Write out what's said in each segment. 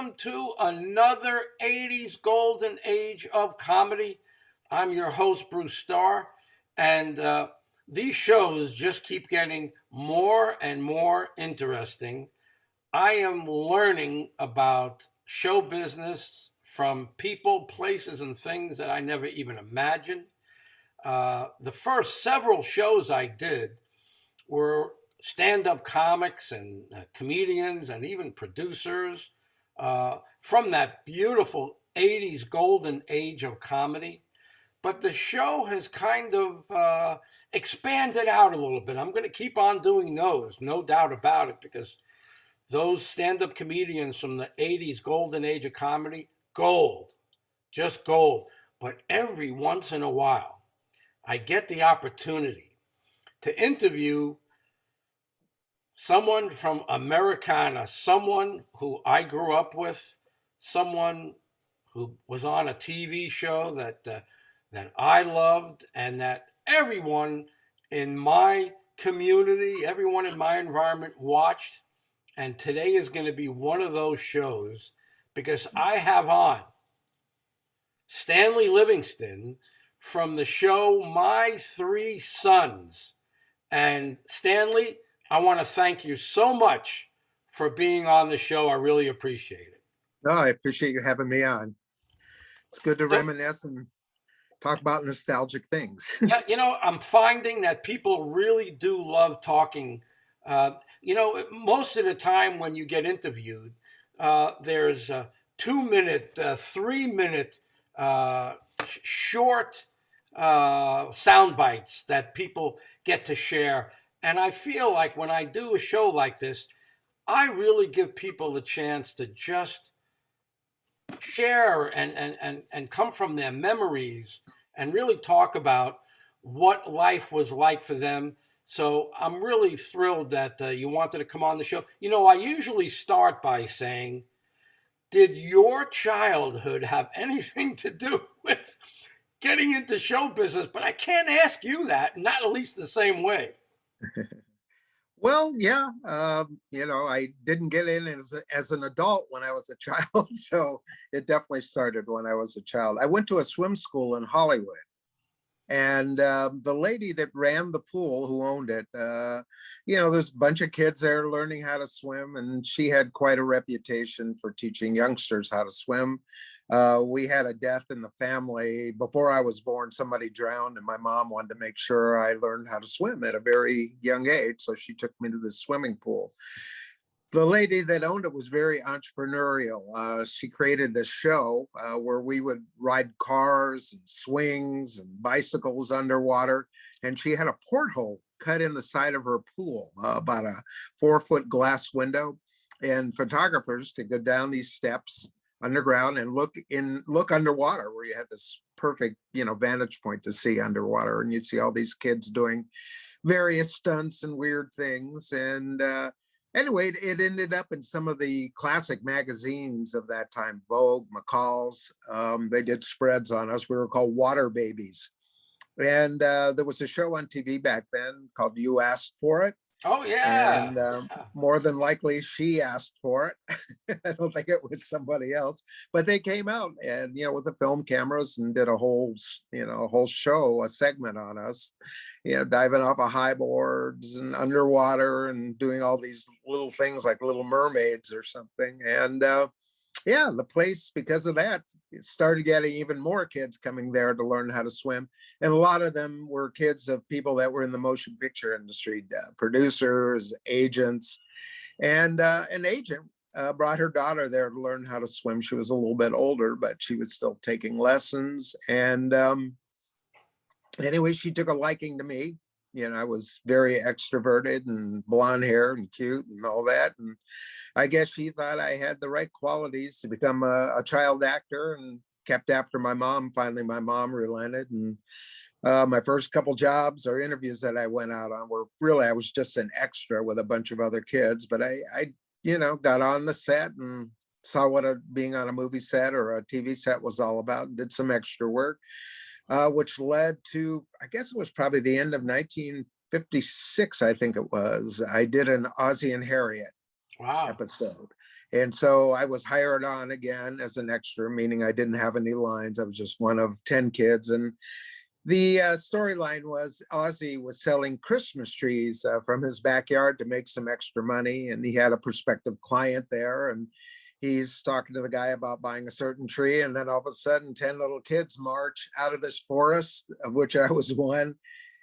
welcome to another 80s golden age of comedy. I'm your host, Bruce Starr, and these shows just keep getting more and more interesting. I am learning about show business from people, places, and things that I never even imagined. The first several shows I did were stand-up comics and comedians and even producers from that beautiful 80s golden age of comedy. But the show has kind of expanded out a little bit. I'm going to keep on doing those, no doubt about it, because those stand-up comedians from the 80s golden age of comedy, gold, just gold. But every once in a while, I get the opportunity to interview someone from Americana, someone who I grew up with, someone who was on a TV show that I loved, and that everyone in my community, everyone in my environment watched. And today is going to be one of those shows because I have on Stanley Livingston from the show My Three Sons. And Stanley, I want to thank you so much for being on the show. I really appreciate it. No, I appreciate you having me on. It's good to So, reminisce and talk about nostalgic things. yeah, I'm finding that people really do love talking. Most of the time when you get interviewed, there's 2 minute, 3 minute, short sound bites that people get to share. And I feel like when I do a show like this, I really give people the chance to just share and come from their memories and really talk about what life was like for them. So I'm really thrilled that you wanted to come on the show. I usually start by saying, did your childhood have anything to do with getting into show business? But I can't ask you that, not at least the same way. Well, yeah, I didn't get in as an adult when I was a child, so it definitely started when I was a child. I went to a swim school in Hollywood, and the lady that ran the pool, who owned it, there's a bunch of kids there learning how to swim, and she had quite a reputation for teaching youngsters how to swim. We had a death in the family before I was born. Somebody drowned, and my mom wanted to make sure I learned how to swim at a very young age, so she took me to the swimming pool. The lady that owned it was very entrepreneurial. She created this show where we would ride cars and swings and bicycles underwater. And she had a porthole cut in the side of her pool, about a 4-foot glass window. And photographers could go down these steps underground and look underwater, where you had this perfect, vantage point to see underwater. And you'd see all these kids doing various stunts and weird things. And anyway, it ended up in some of the classic magazines of that time, Vogue, McCall's. They did spreads on us. We were called Water Babies. And there was a show on TV back then called You Asked for It. Oh, yeah. And more than likely, she asked for it. I don't think it was somebody else, but they came out and, with the film cameras and did a whole show, a segment on us, diving off of high boards and underwater and doing all these little things like Little Mermaids or something. And the place, because of that, started getting even more kids coming there to learn how to swim. And a lot of them were kids of people that were in the motion picture industry, producers, agents. And an agent brought her daughter there to learn how to swim. She was a little bit older, but she was still taking lessons. And anyway, she took a liking to me. I was very extroverted and blonde hair and cute and all that. And I guess she thought I had the right qualities to become a child actor, and kept after my mom. Finally, my mom relented. And my first couple jobs or interviews that I went out on were really, I was just an extra with a bunch of other kids. But I got on the set and saw what being on a movie set or a TV set was all about, and did some extra work. Which led to, I guess it was probably the end of 1956, I think it was. I did an Ozzie and Harriet Wow. episode. And so I was hired on again as an extra, meaning I didn't have any lines. I was just one of 10 kids. And the storyline was Ozzy was selling Christmas trees from his backyard to make some extra money. And he had a prospective client there. And he's talking to the guy about buying a certain tree. And then all of a sudden, 10 little kids march out of this forest, of which I was one.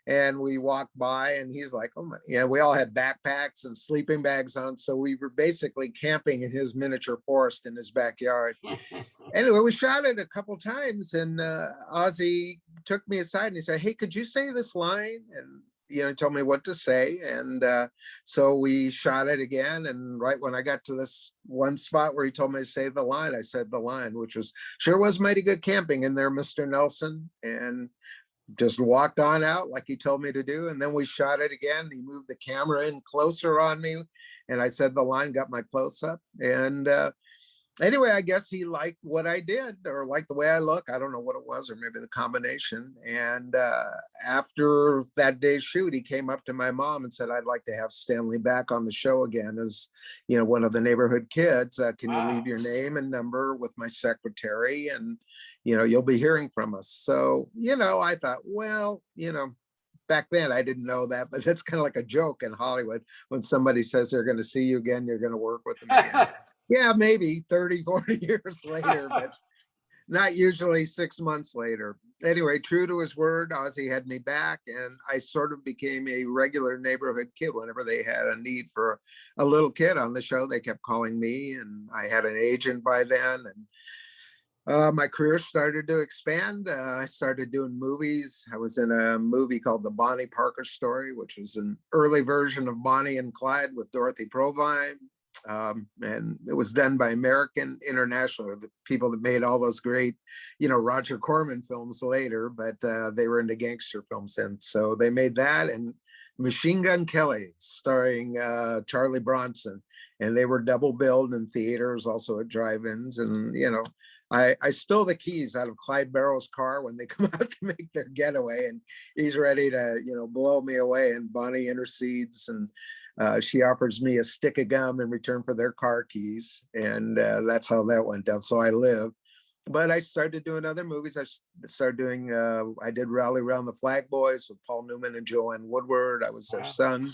And we walked by and he's like, oh my, yeah, we all had backpacks and sleeping bags on. So we were basically camping in his miniature forest in his backyard. Anyway, we shot it a couple times and Ozzy took me aside and he said, hey, could you say this line? And, he told me what to say. And so we shot it again. And right when I got to this one spot where he told me to say the line, I said the line, which was, sure was mighty good camping in there, Mr. Nelson. And just walked on out like he told me to do. And then we shot it again. He moved the camera in closer on me. And I said the line, got my close up. And anyway, I guess he liked what I did or liked the way I look. I don't know what it was, or maybe the combination. And after that day's shoot, he came up to my mom and said, I'd like to have Stanley back on the show again as, one of the neighborhood kids. Can you leave your name and number with my secretary? And, you'll be hearing from us. So, I thought, well, back then I didn't know that, but that's kind of like a joke in Hollywood. When somebody says they're going to see you again, you're going to work with them again. Yeah, maybe 30, 40 years later, but not usually 6 months later. Anyway, true to his word, Ozzy had me back and I sort of became a regular neighborhood kid. Whenever they had a need for a little kid on the show, they kept calling me, and I had an agent by then. And my career started to expand. I started doing movies. I was in a movie called The Bonnie Parker Story, which was an early version of Bonnie and Clyde with Dorothy Provine. And it was done by American International, the people that made all those great, Roger Corman films later, but they were into gangster films. And so they made that, and Machine Gun Kelly, starring Charlie Bronson. And they were double billed in theaters, also at drive-ins. And, I stole the keys out of Clyde Barrow's car when they come out to make their getaway, and he's ready to, blow me away. And Bonnie intercedes, and she offers me a stick of gum in return for their car keys. And that's how that went down. So I lived. But I started doing other movies. I did Rally Around the Flag Boys with Paul Newman and Joanne Woodward. I was their son.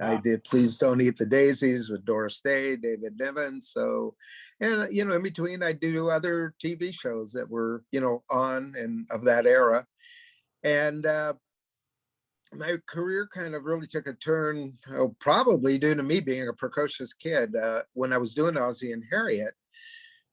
I did Please Don't Eat the Daisies with Doris Day, David Niven. So, and, in between, I do other TV shows that were, on and of that era. And my career kind of really took a turn, probably due to me being a precocious kid. When I was doing Ozzy and Harriet,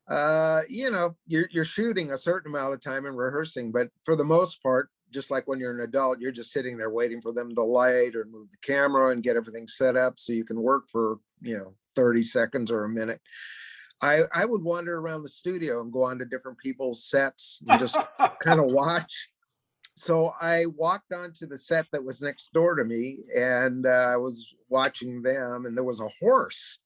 you're shooting a certain amount of time and rehearsing, but for the most part, just like when you're an adult, you're just sitting there waiting for them to light or move the camera and get everything set up so you can work for, 30 seconds or a minute. I would wander around the studio and go on to different people's sets and just kind of watch. So I walked onto the set that was next door to me, and I was watching them, and there was a horse,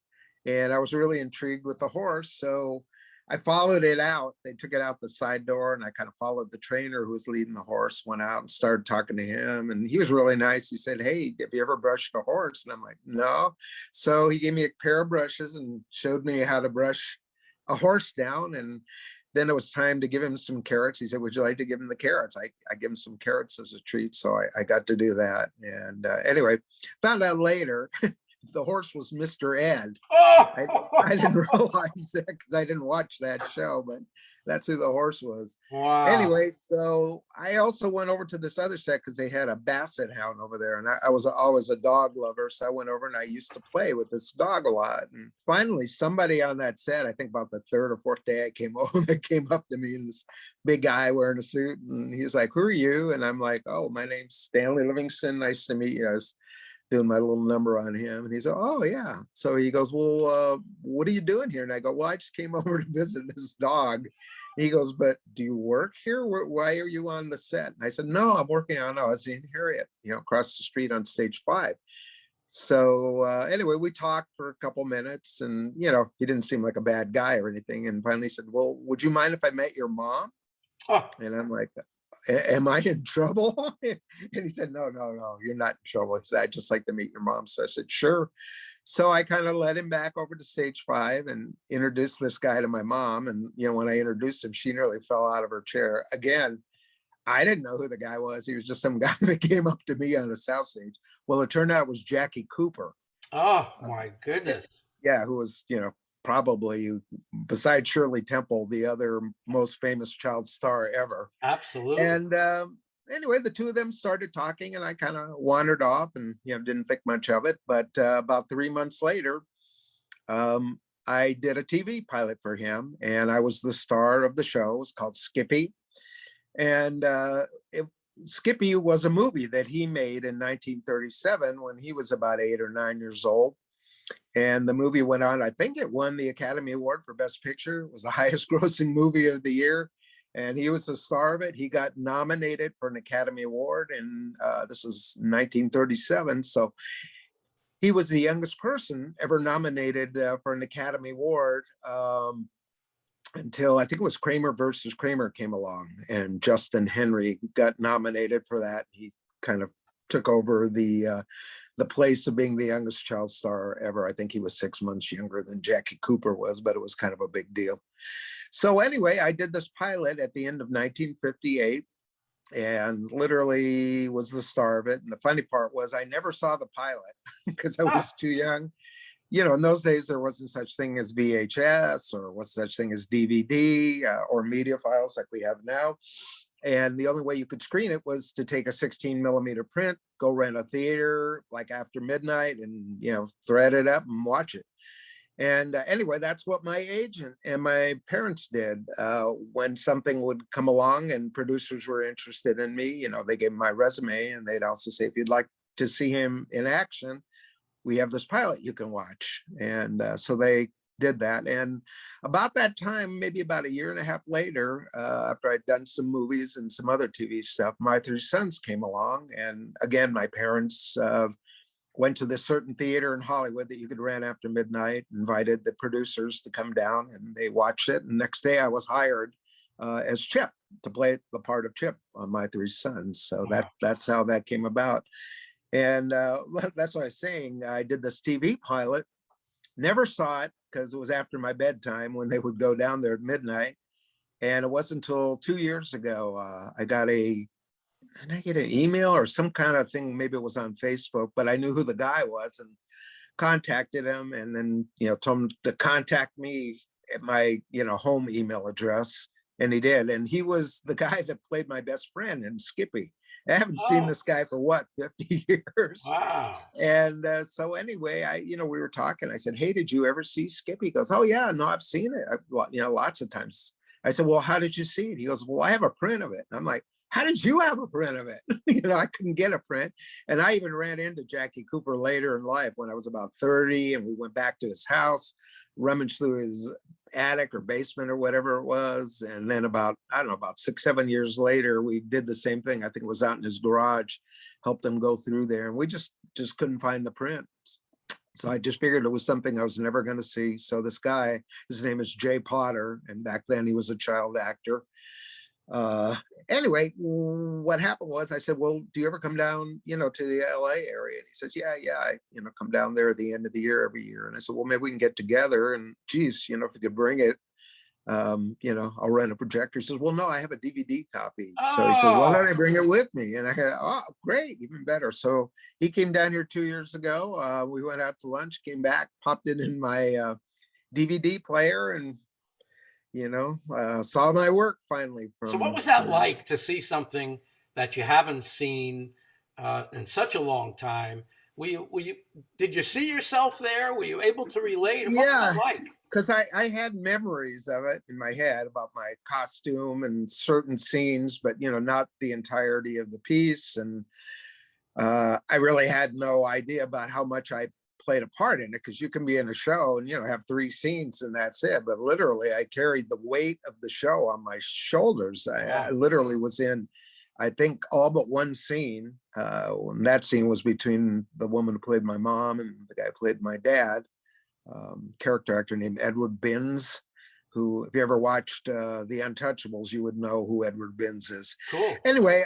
and I was really intrigued with the horse. So I followed it out. They took it out the side door, and I kind of followed the trainer who was leading the horse, went out and started talking to him. And he was really nice. He said, hey, have you ever brushed a horse? And I'm like, no. So he gave me a pair of brushes and showed me how to brush a horse down. And then it was time to give him some carrots. He said, would you like to give him the carrots? I give him some carrots as a treat. So I got to do that. And anyway, found out later the horse was Mr. Ed. I didn't realize that because I didn't watch that show, but that's who the horse was. Wow. Anyway, so I also went over to this other set because they had a basset hound over there, and I was always a dog lover, so I went over and I used to play with this dog a lot. And finally, somebody on that set, I think about the third or fourth day I came over, they came up to me, and this big guy wearing a suit, and he's like, who are you? And I'm like, oh, my name's Stanley Livingston. Nice to meet you. I was doing my little number on him, and he said, oh yeah. So he goes, well, what are you doing here? And I go, well, I just came over to visit this dog. And he goes, but do you work here? Why are you on the set? And I said, no, I'm working on Ozzy and Harriet, across the street on stage 5. So anyway, we talked for a couple minutes, and he didn't seem like a bad guy or anything. And finally said, well, would you mind if I met your mom? Oh. And I'm like, am I in trouble? And he said, no, no, no, you're not in trouble. He said, I'd just like to meet your mom. So I said, sure. So I kind of led him back over to stage 5 and introduced this guy to my mom. And, when I introduced him, she nearly fell out of her chair. Again, I didn't know who the guy was. He was just some guy that came up to me on a south stage. Well, it turned out it was Jackie Cooper. Oh Uh, my goodness. yeah, who was, probably, besides Shirley Temple, the other most famous child star ever. Absolutely. And anyway, the two of them started talking, and I kind of wandered off and didn't think much of it. But about 3 months later, I did a TV pilot for him, and I was the star of the show. It was called Skippy, and Skippy was a movie that he made in 1937 when he was about 8 or 9 years old. And the movie went on. I think it won the Academy Award for Best Picture. It was the highest grossing movie of the year. And he was the star of it. He got nominated for an Academy Award. And this was 1937. So he was the youngest person ever nominated for an Academy Award until I think it was Kramer versus Kramer came along. And Justin Henry got nominated for that. He kind of took over the place of being the youngest child star ever. I think he was 6 months younger than Jackie Cooper was, but it was kind of a big deal. So anyway, I did this pilot at the end of 1958 and literally was the star of it. And the funny part was I never saw the pilot because I was too young. In those days, there wasn't such thing as VHS or was such thing as DVD or media files like we have now. And the only way you could screen it was to take a 16 millimeter print, go rent a theater like after midnight and, thread it up and watch it. And anyway, that's what my agent and my parents did. When something would come along and producers were interested in me, they gave me my resume and they'd also say, if you'd like to see him in action, we have this pilot you can watch. And so they did that. And about that time, maybe about a year and a half later, after I'd done some movies and some other TV stuff, My Three Sons came along. And again, my parents went to this certain theater in Hollywood that you could rent after midnight, invited the producers to come down and they watched it. And next day I was hired as Chip to play the part of Chip on My Three Sons. So that's how that came about. And that's what I was saying. I did this TV pilot, never saw it because it was after my bedtime when they would go down there at midnight. And it wasn't until 2 years ago, I get an email or some kind of thing. Maybe it was on Facebook, but I knew who the guy was and contacted him and then, told him to contact me at my, home email address. And he did. And he was the guy that played my best friend in Skippy. I haven't seen this guy for 50 years. Wow. And so anyway, we were talking. I said, hey, did you ever see Skippy? He goes, oh yeah, no, I've seen it. Lots of times. I said, well, how did you see it? He goes, well, I have a print of it. And I'm like, how did you have a print of it? I couldn't get a print. And I even ran into Jackie Cooper later in life when I was about 30 and we went back to his house, rummaged through his attic or basement or whatever it was. And then about 6, 7 years later, we did the same thing. I think it was out in his garage, helped him go through there. And we just couldn't find the print. So I just figured it was something I was never going to see. So this guy, his name is Jay Potter. And back then he was a child actor. Anyway, what happened was I said, well, do you ever come down, to the LA area? And he says, yeah, I, come down there at the end of the year every year. And I said, well, maybe we can get together and geez, if you could bring it, I'll rent a projector. He says, well, no, I have a DVD copy. So he says, why don't I bring it with me? And I go, oh, great, even better. So he came down here 2 years ago. We went out to lunch, came back, popped it in my DVD player and saw my work finally. So what was that like to see something that you haven't seen in such a long time? Did you see yourself there? Were you able to relate? What was that like? Because I had memories of it in my head about my costume and certain scenes, but not the entirety of the piece. And I really had no idea about how much I played a part in it, because you can be in a show and have 3 scenes and that's it, but literally I carried the weight of the show on my shoulders. I literally was in, I think, all but one scene. And that scene was between the woman who played my mom and the guy who played my dad, character actor named Edward Binns, who, if you ever watched The Untouchables, you would know who Edward Binns is. Cool. Anyway,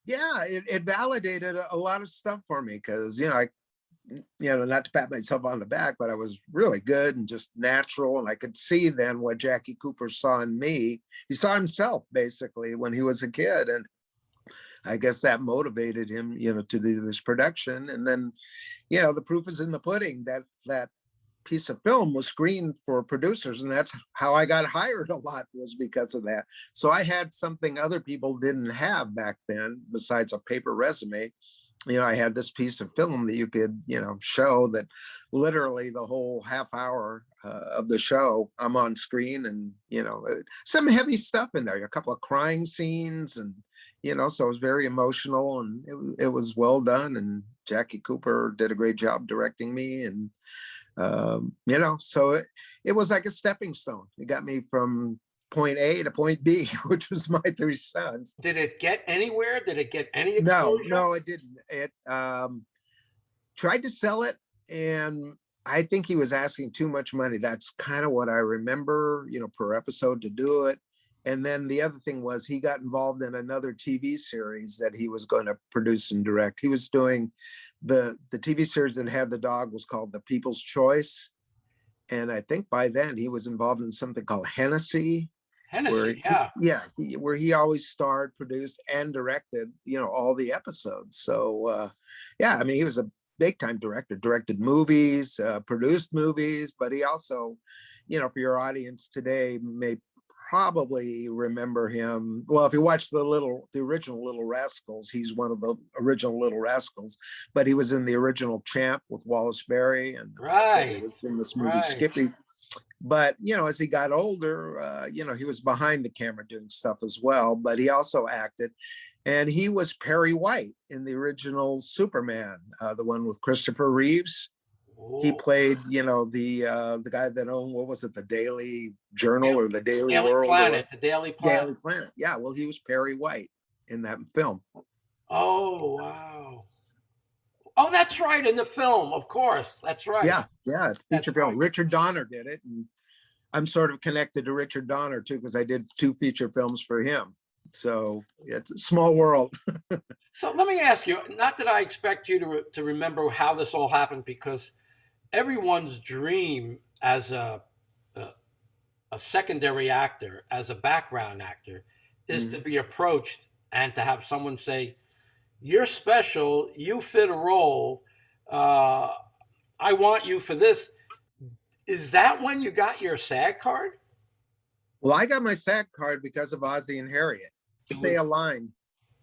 yeah, it validated a lot of stuff for me because, not to pat myself on the back, but I was really good and just natural. And I could see then what Jackie Cooper saw in me. He saw himself basically when he was a kid. And I guess that motivated him, to do this production. And then, the proof is in the pudding. That piece of film was screened for producers, and that's how I got hired a lot, was because of that. So I had something other people didn't have back then besides a paper resume. I had this piece of film that you could, show that literally the whole half hour of the show, I'm on screen, and, some heavy stuff in there, a couple of crying scenes, and, so it was very emotional, and it was well done. And Jackie Cooper did a great job directing me. And, so it was like a stepping stone. It got me from point A to point B, which was My Three Sons. Did it get anywhere? Did it get any exposure? No, it didn't. It tried to sell it, and I think he was asking too much money. That's kind of what I remember, per episode to do it. And then the other thing was he got involved in another TV series that he was going to produce and direct. He was doing the TV series that had the dog was called The People's Choice. And I think by then he was involved in something called Hennessy. Where he always starred, produced, and directed, all the episodes. So, he was a big time director, directed movies, produced movies, but he also, for your audience today may probably remember him. Well, if you watch the original Little Rascals, he's one of the original Little Rascals, but he was in the original Champ with Wallace Beery, and right, so he was in this movie Skippy. But, as he got older, he was behind the camera doing stuff as well, but he also acted. And he was Perry White in the original Superman, the one with Christopher Reeves. Ooh. He played, the guy that owned, what was it, the Daily Journal or the Daily World? Planet, the Daily Planet. Daily Planet. Yeah, well, he was Perry White in that film. Oh, wow. Oh, that's right, in the film, of course. That's right. Yeah, it's a feature film. Right. Richard Donner did it, and I'm sort of connected to Richard Donner too, because I did 2 feature films for him. So it's a small world. So let me ask you, not that I expect you to remember how this all happened, because everyone's dream as a secondary actor, as a background actor, is to be approached and to have someone say, "You're special, you fit a role, I want you for this." Is that when you got your SAG card? Well, I got my SAG card because of Ozzie and Harriet. If they align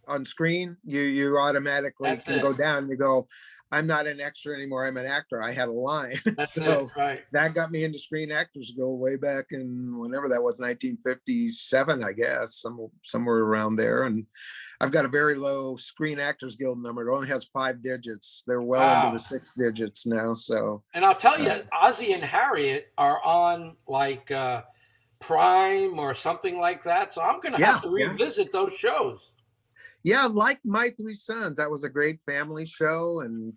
on screen, you automatically go down. You go, I'm not an extra anymore, I'm an actor. I had a line. That's so it, right. That got me into Screen Actors Guild way back in whenever that was, 1957, I guess, somewhere around there. And I've got a very low Screen Actors Guild number. It only has 5 digits. They're well into the 6 digits now. So, and I'll tell you, Ozzie and Harriet are on like Prime or something like that. So I'm going to have to revisit those shows. Yeah, like My Three Sons. That was a great family show, and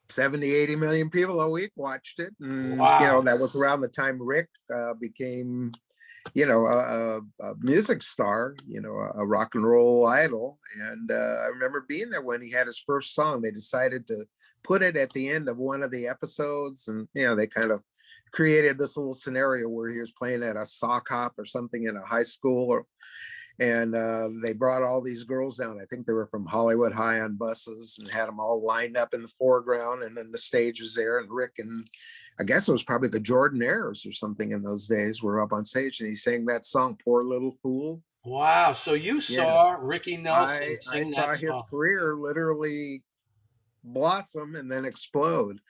70, 80 million people a week watched it. And that was around the time Rick became a music star, a rock and roll idol. And I remember being there when he had his first song. They decided to put it at the end of one of the episodes, and they kind of created this little scenario where he was playing at a sock hop or something in a high school, and they brought all these girls down. I think they were from Hollywood High on buses, and had them all lined up in the foreground, and then the stage was there, and Rick and I guess it was probably the Jordanaires or something in those days were up on stage, and he sang that song, Poor Little Fool. Wow. So you saw Ricky Nelson I saw his career literally blossom and then explode,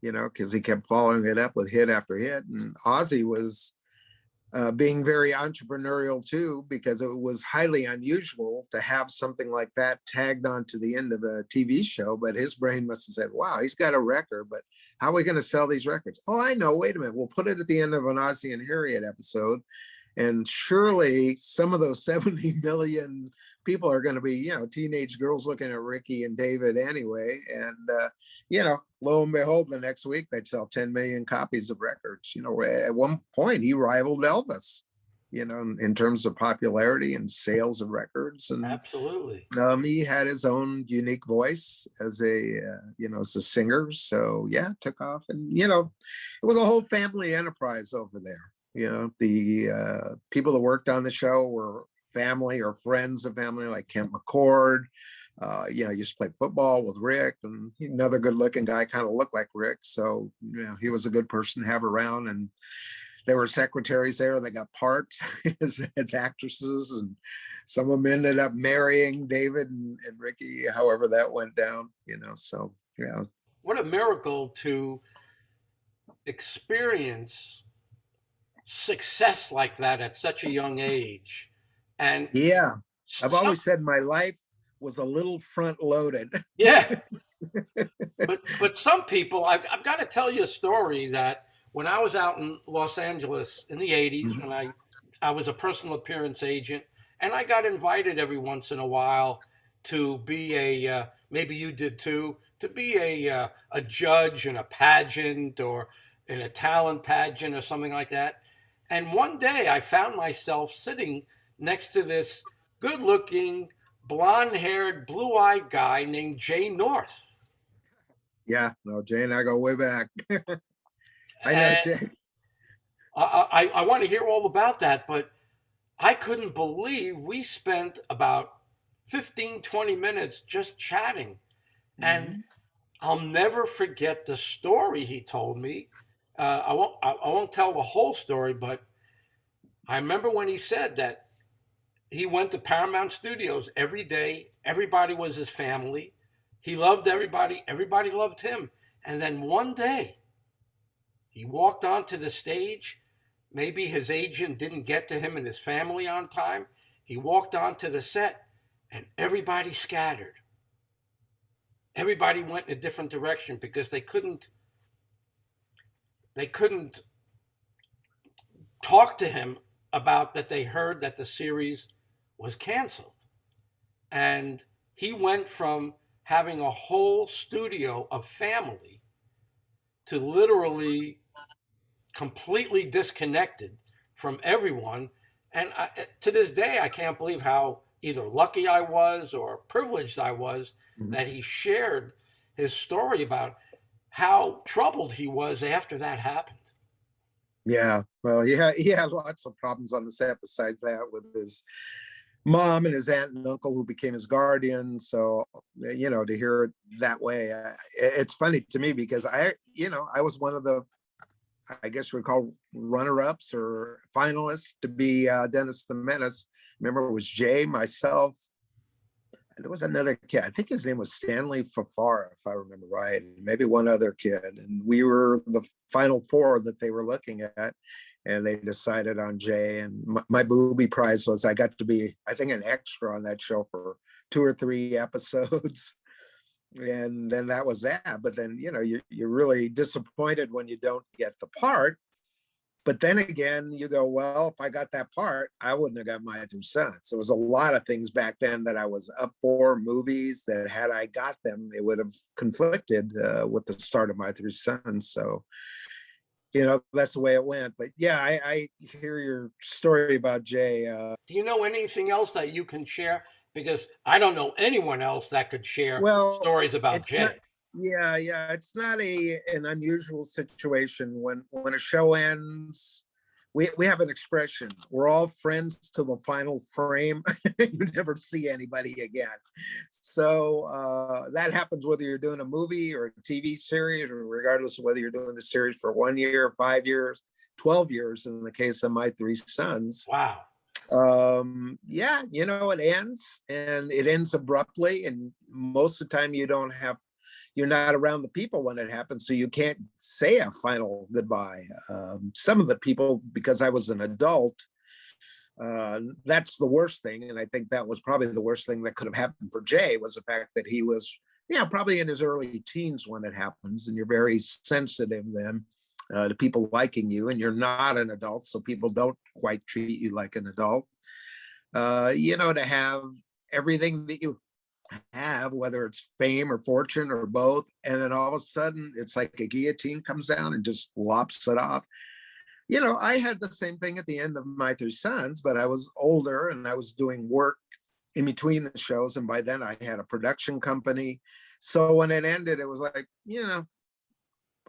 because he kept following it up with hit after hit. And Ozzie was being very entrepreneurial too, because it was highly unusual to have something like that tagged on to the end of a TV show. But his brain must have said, wow, he's got a record, but how are we going to sell these records? Oh, I know. Wait a minute. We'll put it at the end of an Ozzie and Harriet episode. And surely some of those 70 million people are going to be, teenage girls looking at Ricky and David anyway. And, lo and behold, the next week they'd sell 10 million copies of records. At one point he rivaled Elvis, in terms of popularity and sales of records. And Absolutely. he had his own unique voice as a singer. So yeah, it took off. And, it was a whole family enterprise over there. The people that worked on the show were family or friends of family, like Kent McCord. Used to play football with Rick, and another good-looking guy, kind of looked like Rick. So, he was a good person to have around. And there were secretaries there that got parts as actresses, and some of them ended up marrying David and Ricky, however that went down. So yeah. What a miracle to experience success like that at such a young age. And yeah, I've always said my life was a little front loaded. Yeah. but some people, I've got to tell you a story that when I was out in Los Angeles in the 80s, when I was a personal appearance agent, and I got invited every once in a while to be maybe you did too, to be a judge in a pageant or in a talent pageant or something like that. And one day I found myself sitting next to this good-looking, blonde-haired, blue-eyed guy named Jay North. Yeah, no, Jay and I go way back. I know Jay. I want to hear all about that, but I couldn't believe we spent about 15, 20 minutes just chatting. And I'll never forget the story he told me. I won't tell the whole story, but I remember when he said that he went to Paramount Studios every day. Everybody was his family. He loved everybody. Everybody loved him. And then one day, he walked onto the stage. Maybe his agent didn't get to him and his family on time. He walked onto the set, and everybody scattered. Everybody went in a different direction because they couldn't talk to him about that. They heard that the series was canceled. And he went from having a whole studio of family to literally completely disconnected from everyone. And to this day, I can't believe how either lucky I was or privileged I was that he shared his story about how troubled he was after that happened. Yeah, well, he had lots of problems on the set besides that, with his mom and his aunt and uncle who became his guardian. So, to hear it that way, it's funny to me because I was one of the, I guess we'd call runner-ups or finalists to be Dennis the Menace. Remember, it was Jay, myself. There was another kid. I think his name was Stanley Fafara, if I remember right. Maybe one other kid. And we were the final four that they were looking at. And they decided on Jay. And my booby prize was I got to be, I think, an extra on that show for 2 or 3 episodes. And then that was that. But then, you're really disappointed when you don't get the part. But then again, you go, well, if I got that part, I wouldn't have got My 3 Sons. There was a lot of things back then that I was up for, movies that had I got them, it would have conflicted with the start of My 3 Sons. So, that's the way it went. But yeah, I hear your story about Jay. Do you know anything else that you can share? Because I don't know anyone else that could share stories about Jay. Yeah, it's not an unusual situation when a show ends. We have an expression: we're all friends till the final frame. You never see anybody again. So that happens whether you're doing a movie or a TV series, or regardless of whether you're doing the series for 1 year, 5 years, 12 years in the case of My 3 Sons. Wow. Yeah, it ends, and it ends abruptly, and most of the time you're not around the people when it happens, so you can't say a final goodbye. Some of the people, because I was an adult, that's the worst thing. And I think that was probably the worst thing that could have happened for Jay, was the fact that he was, probably in his early teens when it happens, and you're very sensitive then. to people liking you, and you're not an adult, so people don't quite treat you like an adult. To have everything that you have, whether it's fame or fortune or both, and then all of a sudden it's like a guillotine comes down and just lops it off. I had the same thing at the end of My Three Sons, but I was older and I was doing work in between the shows, and by then I had a production company. So when it ended, it was like,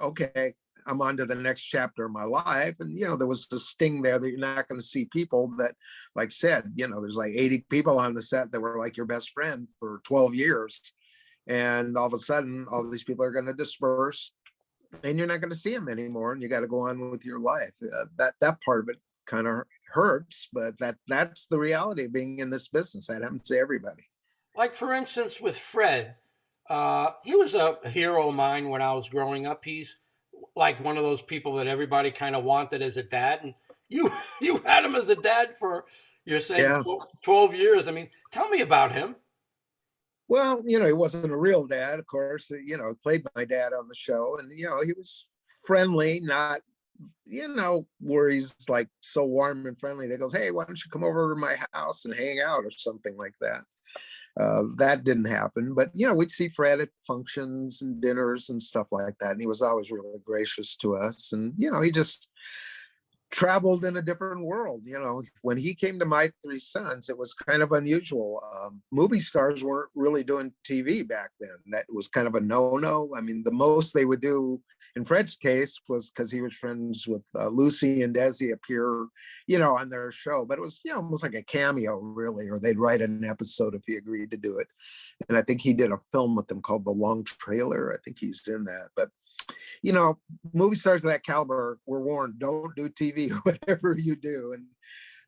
okay, I'm on to the next chapter of my life. And, there was the sting there that you're not going to see people that, like said, there's like 80 people on the set that were like your best friend for 12 years. And all of a sudden, all these people are going to disperse and you're not going to see them anymore. And you got to go on with your life. That part of it kind of hurts, but that's the reality of being in this business. That happens to everybody. Like, for instance, with Fred, he was a hero of mine when I was growing up. He's like one of those people that everybody kind of wanted as a dad, and you you had him as a dad for, you're saying, Yeah. 12 years. I mean, tell me about him. Well, he wasn't a real dad, of course. Played my dad on the show, and he was friendly, not where he's like so warm and friendly that goes, hey, why don't you come over to my house and hang out or something like that. That didn't happen, but we'd see Fred at functions and dinners and stuff like that, and he was always really gracious to us. And he just traveled in a different world. When he came to My Three Sons, it was kind of unusual. Movie stars weren't really doing TV back then. That was kind of a no-no. I mean, the most they would do in Fred's case was because he was friends with Lucy and Desi appear, on their show. But it was, almost like a cameo, really, or they'd write an episode if he agreed to do it. And I think he did a film with them called The Long Trailer. I think he's in that. But, movie stars of that caliber were warned, don't do TV, whatever you do.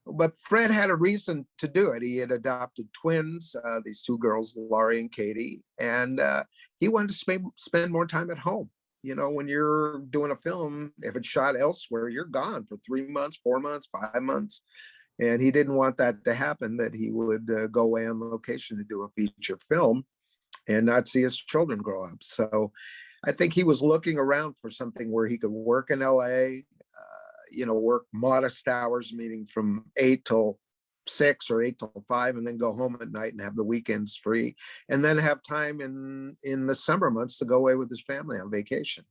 But Fred had a reason to do it. He had adopted twins, these two girls, Laurie and Katie, and he wanted to spend more time at home. When you're doing a film, if it's shot elsewhere, you're gone for 3 months, 4 months, 5 months. And he didn't want that to happen, that he would go away on location to do a feature film and not see his children grow up. So I think he was looking around for something where he could work in LA, work modest hours, meaning from 8 till 6 or 8 till 5, and then go home at night and have the weekends free, and then have time in the summer months to go away with his family on vacation.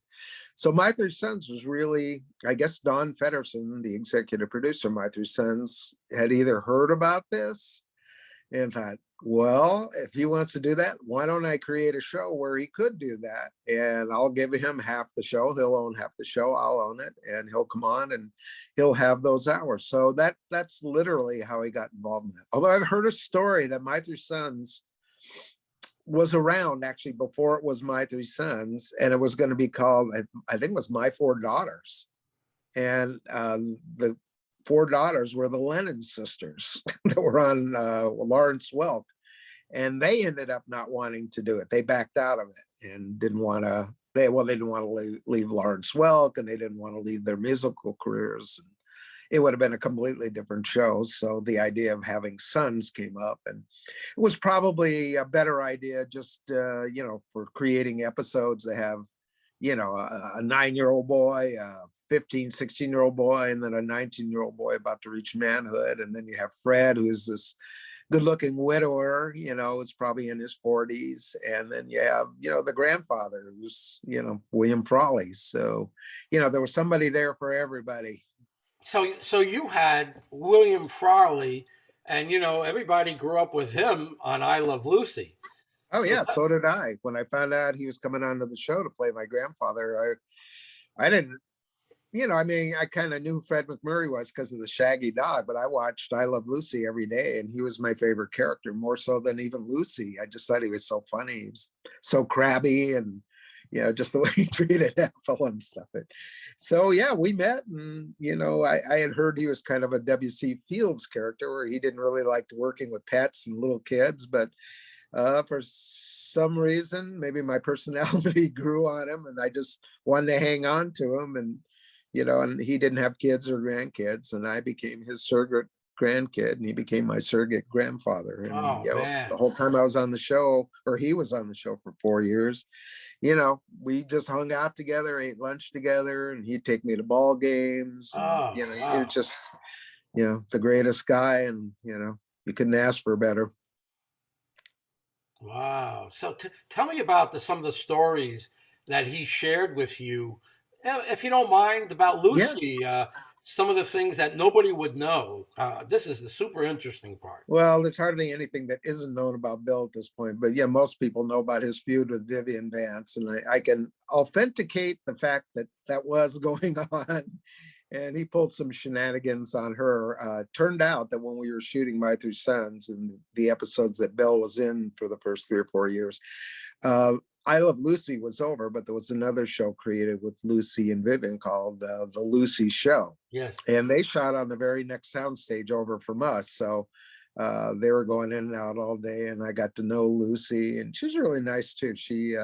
So My Three Sons was really, I guess, Don Feddersen, the executive producer of My Three Sons, had either heard about this and thought, well, if he wants to do that, why don't I create a show where he could do that? And I'll give him half the show. He'll own half the show. I'll own it. And he'll come on and he'll have those hours. So that's literally how he got involved in that. Although I've heard a story that My Three Sons was around actually before it was My Three Sons. And it was going to be called, I think it was My Four Daughters. And the four daughters were the Lennon sisters that were on Lawrence Welk. And they ended up not wanting to do it. They backed out of it and didn't want to, they didn't want to leave Lawrence Welk, and they didn't want to leave their musical careers. It would have been a completely different show. So the idea of having sons came up, and it was probably a better idea just, for creating episodes. They have, a 9-year-old boy, 15, 16-year-old boy, and then a 19-year-old boy about to reach manhood. And then you have Fred, who's this good-looking widower, it's probably in his 40s. And then you have, the grandfather, who's, William Frawley. So, there was somebody there for everybody. So you had William Frawley, and, everybody grew up with him on I Love Lucy. Oh, yeah, so did I. When I found out he was coming onto the show to play my grandfather, I didn't, I kind of knew Fred MacMurray was because of the Shaggy Dog, but I watched I Love Lucy every day, and he was my favorite character, more so than even Lucy. I just thought he was so funny. He was so crabby, and just the way he treated Ethel and stuff. So yeah, we met, and I had heard he was kind of a W.C. Fields character, where he didn't really like working with pets and little kids, but for some reason, maybe my personality grew on him, and I just wanted to hang on to him. And and he didn't have kids or grandkids, and I became his surrogate grandkid, and he became my surrogate grandfather. And Oh the man. whole time I was on the show, or he was on the show for 4 years, we just hung out together, ate lunch together, and he'd take me to ball games. And, Oh it was wow. just, the greatest guy. And, you couldn't ask for better. Wow. So tell me about some of the stories that he shared with you, if you don't mind, about Yeah. Lucy. Some of the things that nobody would know. This is the super interesting part. Well, there's hardly anything that isn't known about Bill at this point, but yeah, most people know about his feud with Vivian Vance, and I can authenticate the fact that that was going on. And he pulled some shenanigans on her. Turned out that when we were shooting My Three Sons and the episodes that Bill was in for the first 3 or 4 years, I Love Lucy was over, but there was another show created with Lucy and Vivian called The Lucy Show. Yes. And they shot on the very next soundstage over from us. So they were going in and out all day, and I got to know Lucy, and she's really nice too. She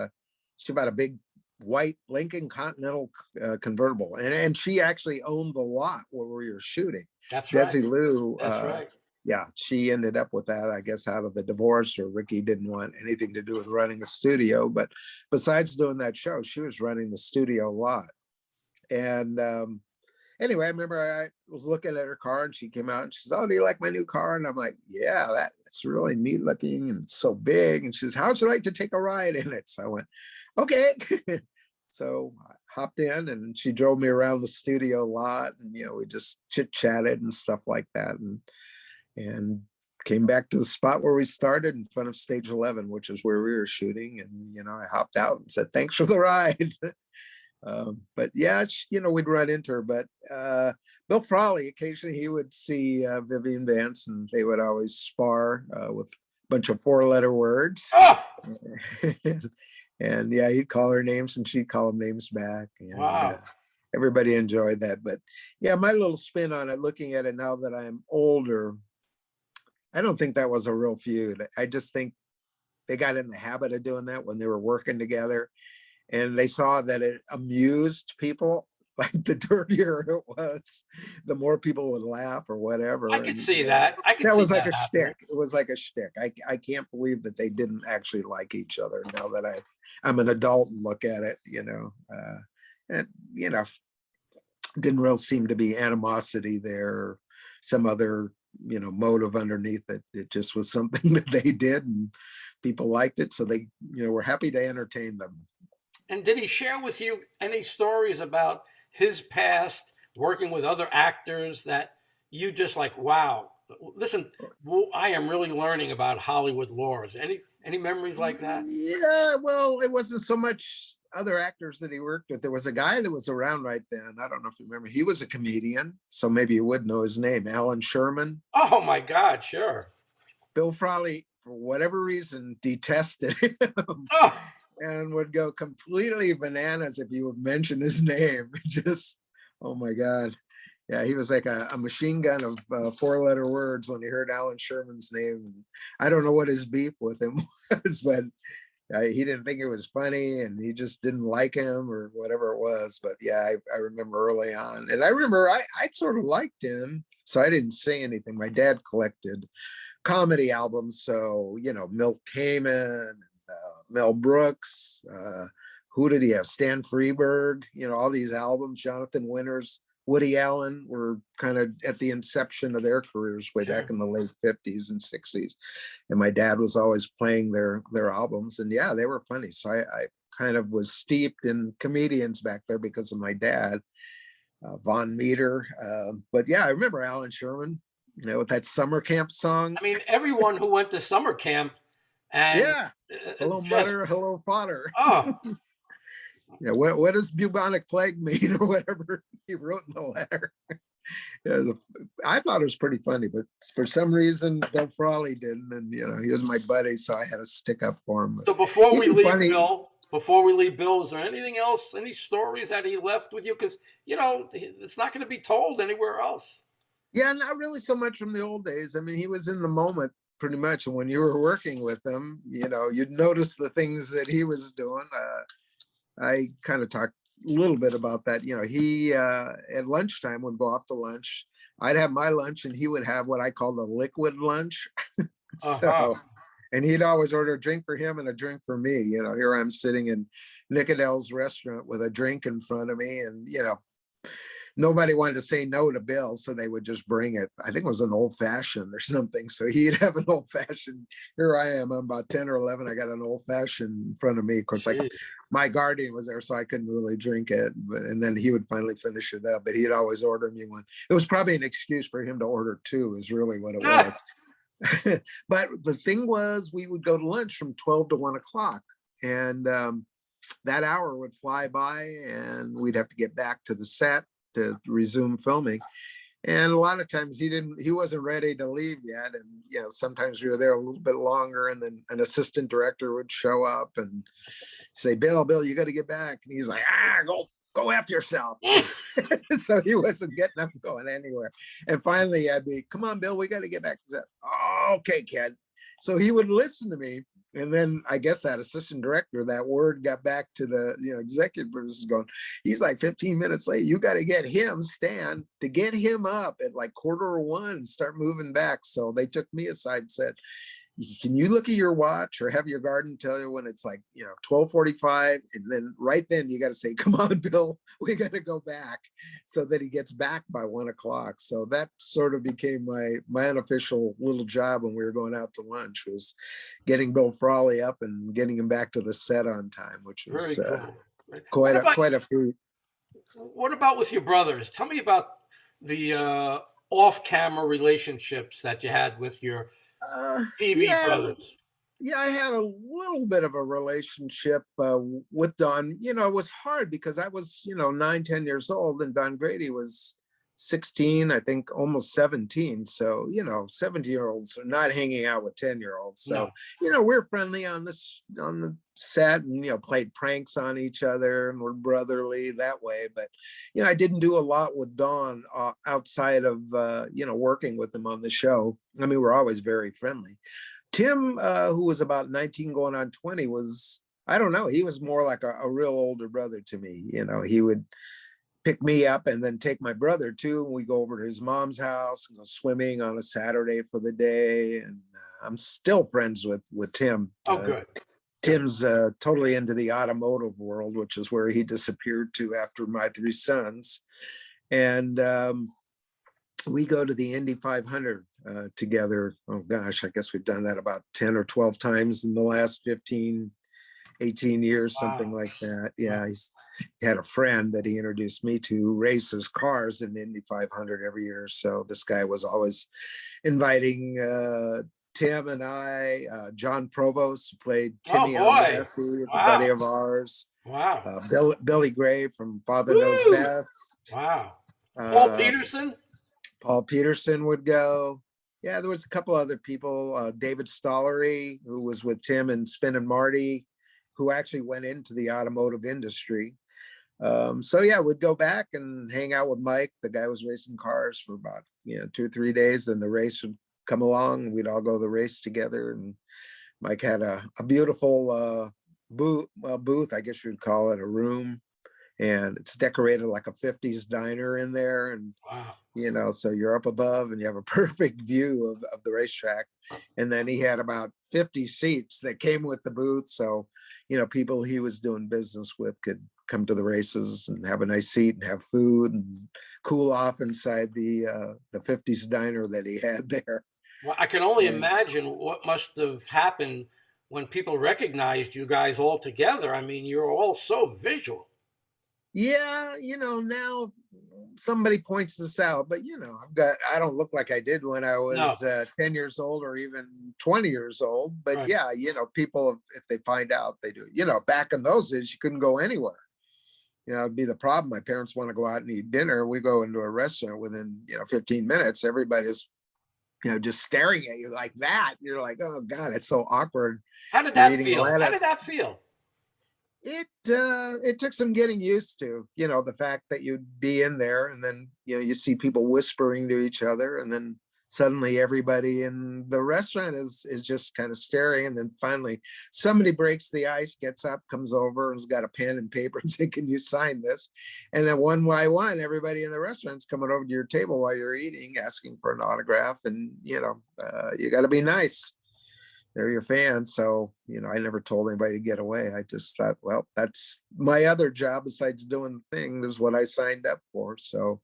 bought a big white Lincoln Continental convertible, and she actually owned the lot where we were shooting. That's right. Desi Lou, That's right. yeah, she ended up with that, I guess, out of the divorce, or Ricky didn't want anything to do with running a studio. But besides doing that show, she was running the studio lot. And anyway, I remember I was looking at her car, and she came out and she says, "Oh, do you like my new car?" And I'm like, "Yeah, that's really neat looking and it's so big." And she says, "How'd you like to take a ride in it?" So I went, "Okay." So I hopped in, and she drove me around the studio lot, and we just chit chatted and stuff like that, and came back to the spot where we started in front of stage 11, which is where we were shooting. And I hopped out and said, "Thanks for the ride." But yeah, we'd run into her. But Bill Frawley, occasionally he would see Vivian Vance, and they would always spar with a bunch of 4-letter words. Oh, And yeah, he'd call her names and she'd call him names back. And wow. everybody enjoyed that. But yeah, my little spin on it, looking at it now that I'm older, I don't think that was a real feud. I just think they got in the habit of doing that when they were working together, and they saw that it amused people. Like, the dirtier it was, the more people would laugh or whatever. I could And see that. I could that see was like that a happening. shtick. It was like a shtick. I can't believe that they didn't actually like each other. Now that I'm an adult and look at it, and didn't really seem to be animosity there, or some other motive underneath it. It just was something that they did, and people liked it, so they were happy to entertain them. And did he share with you any stories about his past working with other actors that you just like, wow, listen, I am really learning about Hollywood lore? Any memories like that? Yeah, well, it wasn't so much other actors that he worked with. There was a guy that was around right then. I don't know if you remember. He was a comedian, so maybe you would know his name, Alan Sherman. Oh my God, sure. Bill Frawley, for whatever reason, detested him. Oh, And would go completely bananas if you would mention his name. Just, oh my God. Yeah, he was like a machine gun of 4-letter words when he heard Alan Sherman's name. I don't know what his beef with him was, but he didn't think it was funny, and he just didn't like him or whatever it was. But yeah, I remember early on. And I remember I sort of liked him, so I didn't say anything. My dad collected comedy albums, so Milt Kamen, Mel Brooks, who did he have? Stan Freberg, all these albums. Jonathan Winters, Woody Allen were kind of at the inception of their careers way back in the late 50s and 60s. And my dad was always playing their albums, and yeah, they were funny. So I kind of was steeped in comedians back there because of my dad, Von Meter. But yeah, I remember Alan Sherman, with that summer camp song. I mean, everyone who went to summer camp and Yeah. Hello, just, mother. Hello, father. oh, Yeah. What does bubonic plague mean, or whatever he wrote in the letter? Yeah, I thought it was pretty funny, but for some reason, Bill Frawley didn't. And, he was my buddy, so I had to stick up for him. But so before we he's leave funny. Bill, is there anything else, any stories that he left with you? Because, it's not going to be told anywhere else. Yeah, not really so much from the old days. I mean, he was in the moment pretty much. And when you were working with him, you'd notice the things that he was doing. I kind of talked a little bit about that. He at lunchtime would go off to lunch. I'd have my lunch and he would have what I call the liquid lunch. Uh-huh. So, and he'd always order a drink for him and a drink for me. Here I'm sitting in Nick Adele's restaurant with a drink in front of me, and nobody wanted to say no to Bill, so they would just bring it. I think it was an old fashioned or something. So he'd have an old fashioned. Here I am, I'm about 10 or 11. I got an old fashioned in front of me. Of course, like Jeez. my guardian was there, so I couldn't really drink it. And then he would finally finish it up, but he'd always order me one. It was probably an excuse for him to order two, is really what it Ah, was. But the thing was, we would go to lunch from 12 to 1 o'clock. And that hour would fly by, and we'd have to get back to the set to resume filming. And a lot of times he wasn't ready to leave yet. And sometimes we were there a little bit longer, and then an assistant director would show up and say, Bill, you got to get back. And he's like, go after yourself. So he wasn't getting up and going anywhere. And finally I'd be, come on, Bill, we got to get back to that. Oh, okay, kid. So he would listen to me. And then I guess that assistant director, that word got back to the executive producer going, he's like 15 minutes late. You got to get him, Stan, to get him up at like 1:45 and start moving back. So they took me aside and said, can you look at your watch or have your garden tell you when it's like 12:45, and then right then you got to say, come on, Bill, we got to go back, so that he gets back by 1 o'clock. So that sort of became my unofficial little job when we were going out to lunch, was getting Bill Frawley up and getting him back to the set on time, which very was cool. quite a feat. What about with your brothers? Tell me about the off-camera relationships that you had with your TV Yeah, brothers. yeah, I had a little bit of a relationship with Don. It was hard because I was, 9, 10 years old, and Don Grady was 16, I think almost 17. So, 17-year-olds are not hanging out with 10-year-olds. So, No. we're friendly on the set, and, played pranks on each other, and we're brotherly that way. But, I didn't do a lot with Don outside of, working with him on the show. I mean, we're always very friendly. Tim, who was about 19 going on 20, was, I don't know, he was more like a real older brother to me. He would pick me up and then take my brother too. And we go over to his mom's house and go swimming on a Saturday for the day. And I'm still friends with Tim. Oh, good. Tim's totally into the automotive world, which is where he disappeared to after my 3 sons. And we go to the Indy 500 together. Oh gosh, I guess we've done that about 10 or 12 times in the last 15, 18 years, something like that. Yeah, he had a friend that he introduced me to who races cars in the Indy 500 every year. So this guy was always inviting Tim and I, John Provost, who played Timmy on Lassie, is a buddy of ours. Wow. Billy Gray from Father Woo! Knows Best. Wow. Paul Peterson? Paul Peterson would go. Yeah, there was a couple other people. David Stollery, who was with Tim and Spin and Marty, who actually went into the automotive industry. So yeah, we'd go back and hang out with Mike. The guy was racing cars for about 2 or 3 days. Then the race would come along, and we'd all go to the race together. And Mike had a beautiful booth, I guess you'd call it, a room. And it's decorated like a 50s diner in there. And, wow. So you're up above and you have a perfect view of the racetrack. And then he had about 50 seats that came with the booth. So, people he was doing business with could come to the races and have a nice seat and have food and cool off inside the 50s diner that he had there. Well, I can only imagine what must have happened when people recognized you guys all together. I mean, you're all so visual. Yeah, now somebody points this out, but I don't look like I did when I was 10 years old or even 20 years old. But Right. yeah, people, if they find out, they do. Back in those days, you couldn't go anywhere. It'd be the problem. My parents want to go out and eat dinner. We go into a restaurant within, 15 minutes. Everybody's, just staring at you like that. You're like, oh God, it's so awkward. How did that feel? How did that feel? It took some getting used to, the fact that you'd be in there, and then you see people whispering to each other, and then suddenly everybody in the restaurant is just kind of staring. And then finally somebody breaks the ice, gets up, comes over, and's got a pen and paper and say, can you sign this? And then one by one, everybody in the restaurant's coming over to your table while you're eating, asking for an autograph. And, you know, you got to be nice. They're your fans. So, you know, I never told anybody to get away. I just thought, well, that's my other job besides doing the thing. This is what I signed up for. So,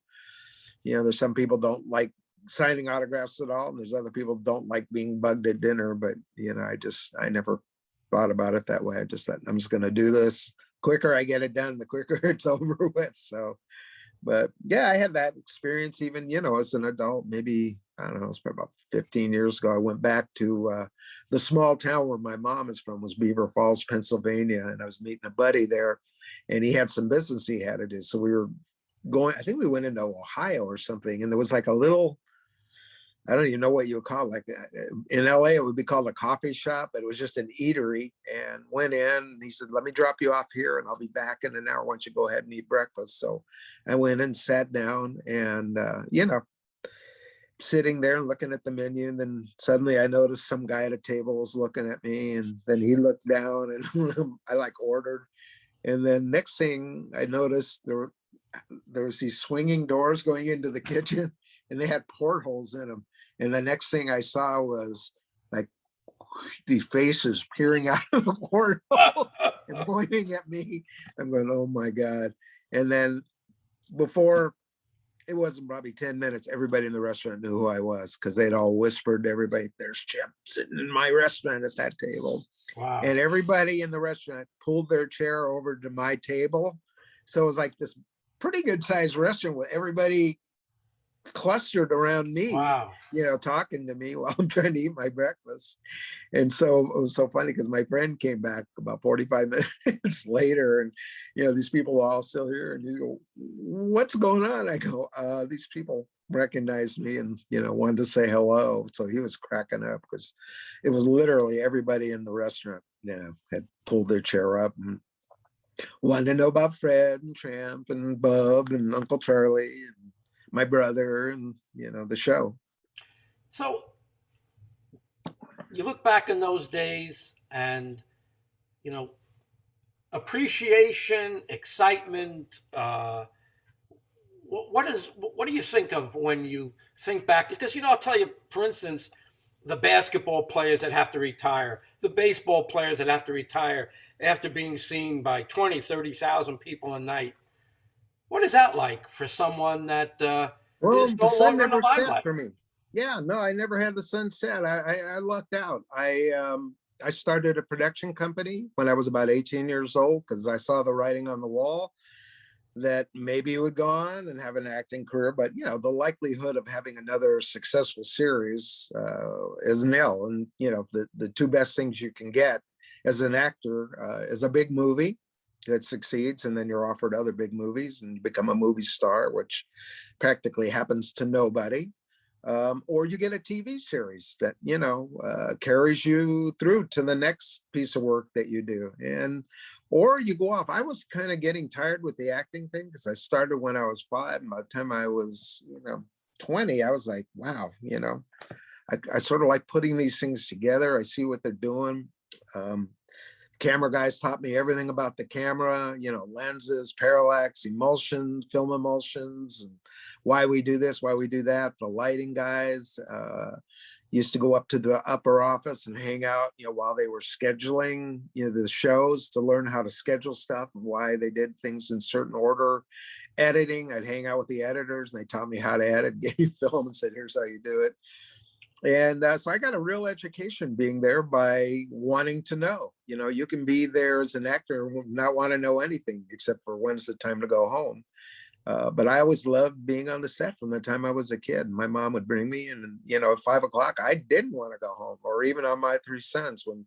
you know, there's some people don't like signing autographs at all, and there's other people don't like being bugged at dinner. But, you know, I never thought about it that way. I just thought, I'm just going to do this. Quicker I get it done, the quicker it's over with. So, but yeah, I had that experience even, you know, as an adult. Maybe, I don't know, it's probably about 15 years ago. I went back to the small town where my mom is from, was Beaver Falls, Pennsylvania. And I was meeting a buddy there, and he had some business he had to do. So we were going, I think we went into Ohio or something. And there was like a little, I don't even know what you would call it. Like in LA, it would be called a coffee shop, but it was just an eatery. And went in, and he said, let me drop you off here and I'll be back in an hour. Why don't you go ahead and eat breakfast? So I went and sat down, and, you know, sitting there and looking at the menu. And then suddenly I noticed some guy at a table was looking at me, and then he looked down, and I like ordered. And then next thing I noticed, there was these swinging doors going into the kitchen, and they had portholes in them. And the next thing I saw was like the faces peering out of the portal and pointing at me. I'm going, oh my God. And then before, it wasn't probably 10 minutes, everybody in the restaurant knew who I was, because they'd all whispered to everybody, there's Chip sitting in my restaurant at that table. Wow. And everybody in the restaurant pulled their chair over to my table. So it was like this pretty good sized restaurant with everybody clustered around me, Wow. you know, talking to me while I'm trying to eat my breakfast. And so it was so funny, because my friend came back about 45 minutes later, and, you know, these people are all still here. And you go, what's going on? I go, these people recognized me and, you know, wanted to say hello. So he was cracking up, because it was literally everybody in the restaurant, you know, had pulled their chair up and wanted to know about Fred and Tramp and Bub and Uncle Charlie and my brother and, you know, the show. So you look back in those days, and, you know, appreciation, excitement. What do you think of when you think back? Because, you know, I'll tell you, for instance, the basketball players that have to retire, the baseball players that have to retire after being seen by 20, 30,000 people a night. What is that like for someone that Well, is the no sun longer in the never set limelight? for me. Yeah, no, I never had the sun set. I lucked out. I started a production company when I was about 18 years old, because I saw the writing on the wall that maybe it would go on and have an acting career. But, you know, the likelihood of having another successful series is nil. And, you know, the two best things you can get as an actor is a big movie that succeeds, and then you're offered other big movies and you become a movie star, which practically happens to nobody. Or you get a TV series that, you know, carries you through to the next piece of work that you do. And, or you go off. I was kind of getting tired with the acting thing, because I started when I was 5. And by the time I was, you know, 20, I was like, wow, you know, I sort of like putting these things together. I see what they're doing. Camera guys taught me everything about the camera, you know, lenses, parallax, emulsion, film emulsions, and why we do this, why we do that. The lighting guys used to go up to the upper office and hang out, you know, while they were scheduling, you know, the shows, to learn how to schedule stuff and why they did things in certain order. Editing, I'd hang out with the editors, and they taught me how to edit, gave me film and said, here's how you do it. And so I got a real education being there by wanting to know. You know, you can be there as an actor and not want to know anything except for when's the time to go home. But I always loved being on the set from the time I was a kid. My mom would bring me, and, you know, at 5 o'clock, I didn't want to go home. Or even on My Three Sons, when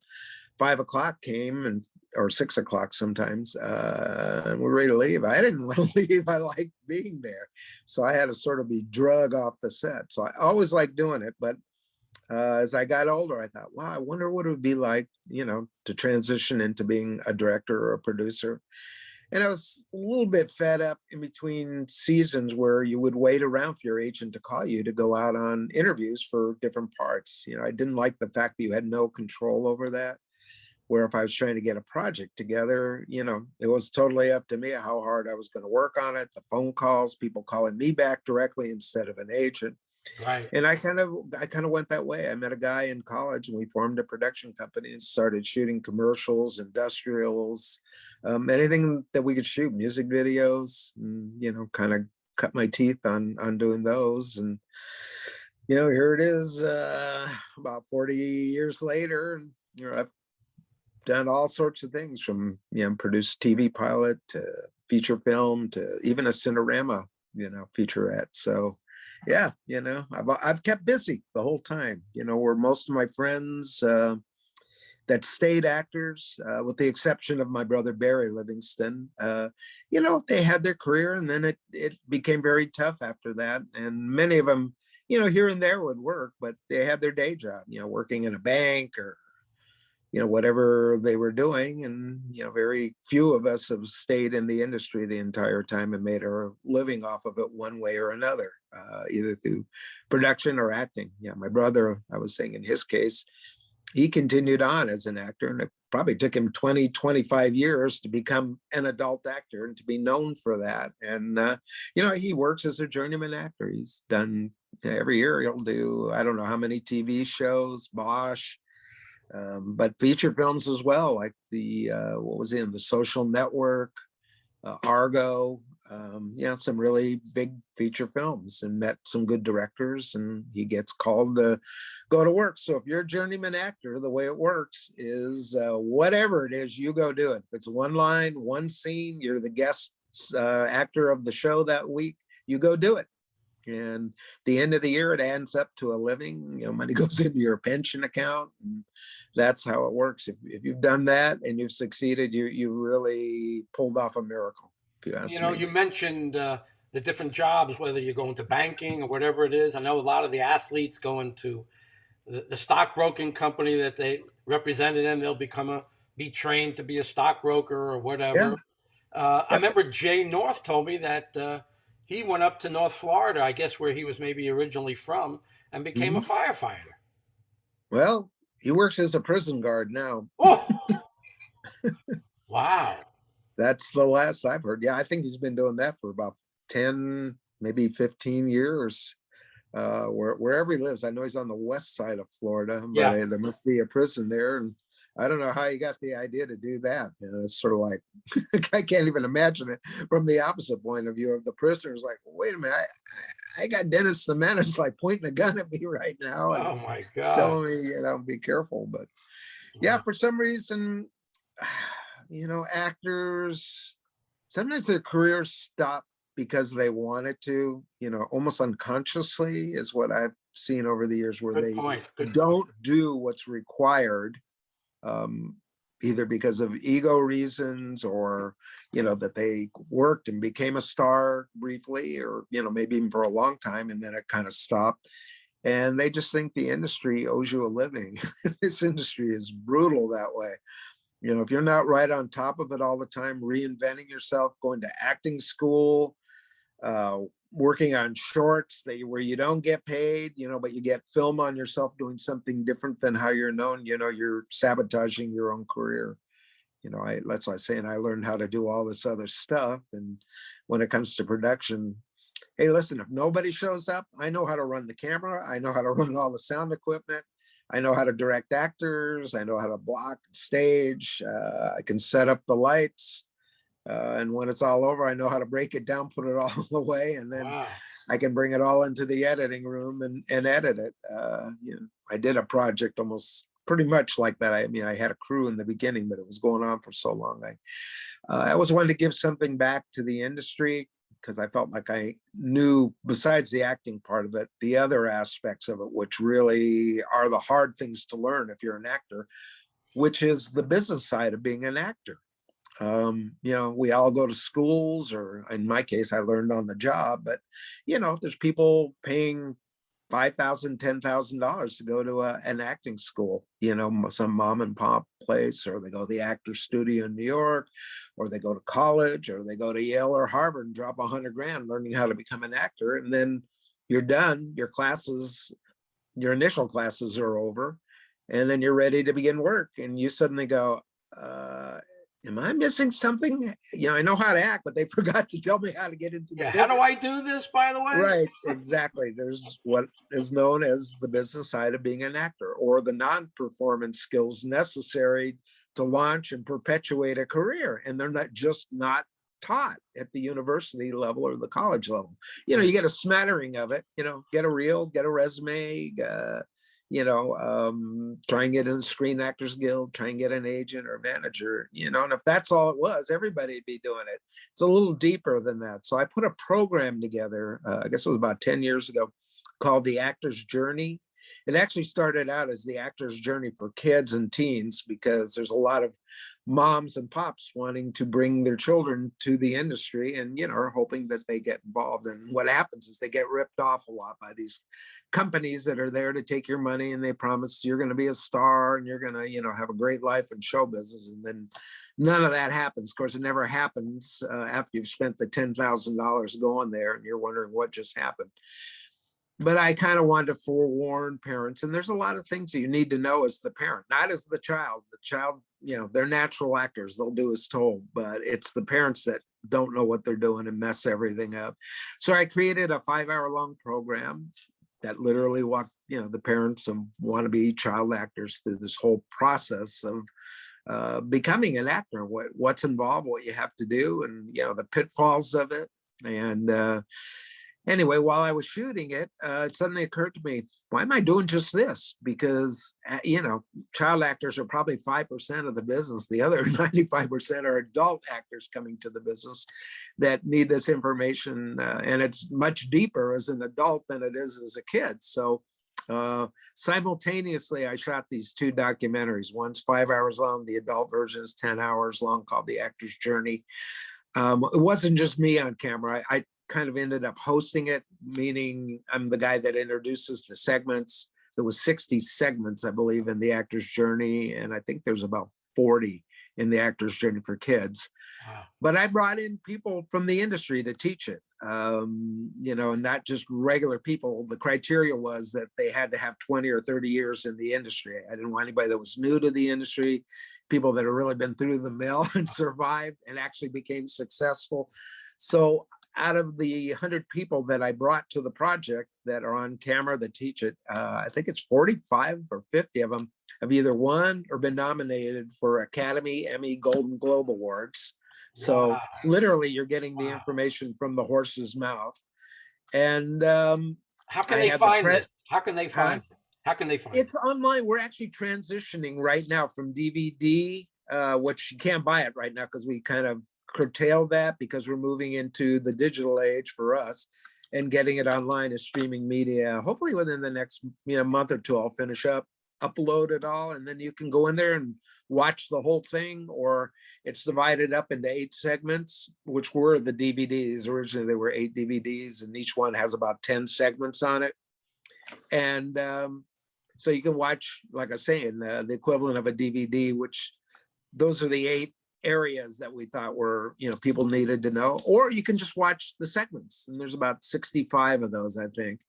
5 o'clock came, and or 6 o'clock sometimes, and we're ready to leave. I didn't want to leave. I liked being there. So I had to sort of be drug off the set. So I always liked doing it. But as I got older, I thought, wow, I wonder what it would be like, you know, to transition into being a director or a producer. And I was a little bit fed up in between seasons where you would wait around for your agent to call you to go out on interviews for different parts. I didn't like the fact that you had no control over that. Where if I was trying to get a project together, it was totally up to me how hard I was going to work on it. The phone calls, people calling me back directly instead of an agent. Right. And I kind of went that way. I met a guy in college and we formed a production company and started shooting commercials, industrials, anything that we could shoot, music videos, and, kind of cut my teeth on doing those. And, here it is, about 40 years later. And, I've done all sorts of things from, produced TV pilot to feature film to even a Cinerama, featurette. So, yeah, I've kept busy the whole time, where most of my friends that stayed actors, with the exception of my brother, Barry Livingston, they had their career and then it became very tough after that. And many of them, here and there would work, but they had their day job, working in a bank or, whatever they were doing. And, very few of us have stayed in the industry the entire time and made our living off of it one way or another, either through production or acting. Yeah, my brother, I was saying in his case, he continued on as an actor, and it probably took him 20, 25 years to become an adult actor and to be known for that. And, he works as a journeyman actor. He's done every year, he'll do, I don't know how many TV shows, Bosch, but feature films as well, like what was in The Social Network, Argo, some really big feature films, and met some good directors, and he gets called to go to work. So if you're a journeyman actor, the way it works is whatever it is, you go do it. If it's one line, one scene, you're the guest actor of the show that week, you go do it. And the end of the year, it adds up to a living. Money goes into your pension account. And that's how it works. If you've done that and you've succeeded, you really pulled off a miracle. If you ask me. You mentioned the different jobs, whether you're going to banking or whatever it is. I know a lot of the athletes go into the stockbroking company that they represented in. They'll be trained to be a stockbroker or Yeah. whatever. I remember Jay North told me that he went up to North Florida, I guess where he was maybe originally from, and became a Mhm. firefighter. Well, he works as a prison guard now. Oh, wow. That's the last I've heard. Yeah, I think he's been doing that for about 10, maybe 15 years. Wherever he lives. I know he's on the west side of Florida, but Yeah. there must be a prison there. And I don't know how he got the idea to do that. It's sort of like, I can't even imagine it from the opposite point of view of the prisoners. Like, wait a minute, I got Dennis the Menace like pointing a gun at me right now and Oh my God. telling me, be careful. But yeah, Wow. for some reason, actors, sometimes their careers stop because they wanted to, almost unconsciously is what I've seen over the years, where Good they point. Good point. don't do what's required, um, either because of ego reasons or, that they worked and became a star briefly or, maybe even for a long time, and then it kind of stopped. And they just think the industry owes you a living. This industry is brutal that way. If you're not right on top of it all the time, reinventing yourself, going to acting school, uh, working on shorts where you don't get paid, but you get film on yourself doing something different than how you're known, you're sabotaging your own career. That's why I'm saying I learned how to do all this other stuff. And when it comes to production, hey, listen, if nobody shows up, I know how to run the camera. I know how to run all the sound equipment. I know how to direct actors. I know how to block stage. I can set up the lights. And when it's all over, I know how to break it down, put it all away, and then Wow. I can bring it all into the editing room and edit it. I did a project almost pretty much like that. I mean, I had a crew in the beginning, but it was going on for so long. I always wanted to give something back to the industry because I felt like I knew, besides the acting part of it, the other aspects of it, which really are the hard things to learn if you're an actor, which is the business side of being an actor. We all go to schools, or in my case, I learned on the job, but, there's people paying $5,000, $10,000 to go to an acting school, some mom and pop place, or they go to the Actors Studio in New York, or they go to college, or they go to Yale or Harvard and drop $100,000 learning how to become an actor. And then you're done. Your initial classes are over, and then you're ready to begin work. And you suddenly go, am I missing something? I know how to act, but they forgot to tell me how to get into the Yeah, business. how do I do this, by the way? Right, exactly. There's what is known as the business side of being an actor, or the non-performance skills necessary to launch and perpetuate a career. And they're not taught at the university level or the college level. You get a smattering of it, get a reel, get a resume, try and get in the Screen Actors Guild, try and get an agent or manager, and if that's all it was, everybody'd be doing it. It's a little deeper than that. So I put a program together, I guess it was about 10 years ago, called The Actor's Journey. It actually started out as The Actor's Journey for kids and teens, because there's a lot of moms and pops wanting to bring their children to the industry and, are hoping that they get involved. And what happens is they get ripped off a lot by these companies that are there to take your money, and they promise you're going to be a star and you're going to, have a great life in show business. And then none of that happens. Of course, it never happens after you've spent the $10,000 going there and you're wondering what just happened. But I kind of wanted to forewarn parents, and there's a lot of things that you need to know as the parent, not as the child. The child, they're natural actors. They'll do as told, but it's the parents that don't know what they're doing and mess everything up. So I created a 5-hour-long program that literally walked, the parents of wannabe child actors through this whole process of becoming an actor, what's involved, what you have to do, and, the pitfalls of it. And anyway, while I was shooting it, it suddenly occurred to me, why am I doing just this? Because, child actors are probably 5% of the business. The other 95% are adult actors coming to the business that need this information. And it's much deeper as an adult than it is as a kid. So simultaneously, I shot these 2 documentaries. One's 5 hours long. The adult version is 10 hours long, called The Actor's Journey. It wasn't just me on camera. I kind of ended up hosting it, meaning I'm the guy that introduces the segments. There was 60 segments, I believe, in The Actor's Journey, and I think there's about 40 in The Actor's Journey for kids. Wow. But I brought in people from the industry to teach it, and not just regular people. The criteria was that they had to have 20 or 30 years in the industry. I didn't want anybody that was new to the industry, people that have really been through the mill and survived and actually became successful. So out of the 100 people that I brought to the project that are on camera that teach it, I think it's 45 or 50 of them have either won or been nominated for Academy, Emmy, Golden Globe Awards. So Wow. literally you're getting the information from the horse's mouth. And how can they find this? How can they find it? How can they find it? It's online. We're actually transitioning right now from DVD, which you can't buy it right now because we kind of curtailed that because we're moving into the digital age for us, and getting it online as streaming media. Hopefully within the next month or two, I'll finish up, upload it all, and then you can go in there and watch the whole thing. Or it's divided up into 8 segments, which were the DVDs. Originally there were 8 DVDs, and each one has about 10 segments on it. And so you can watch, like I say, in the equivalent of a DVD, which those are the 8 areas that we thought were, people needed to know. Or you can just watch the segments, and there's about 65 of those, I think.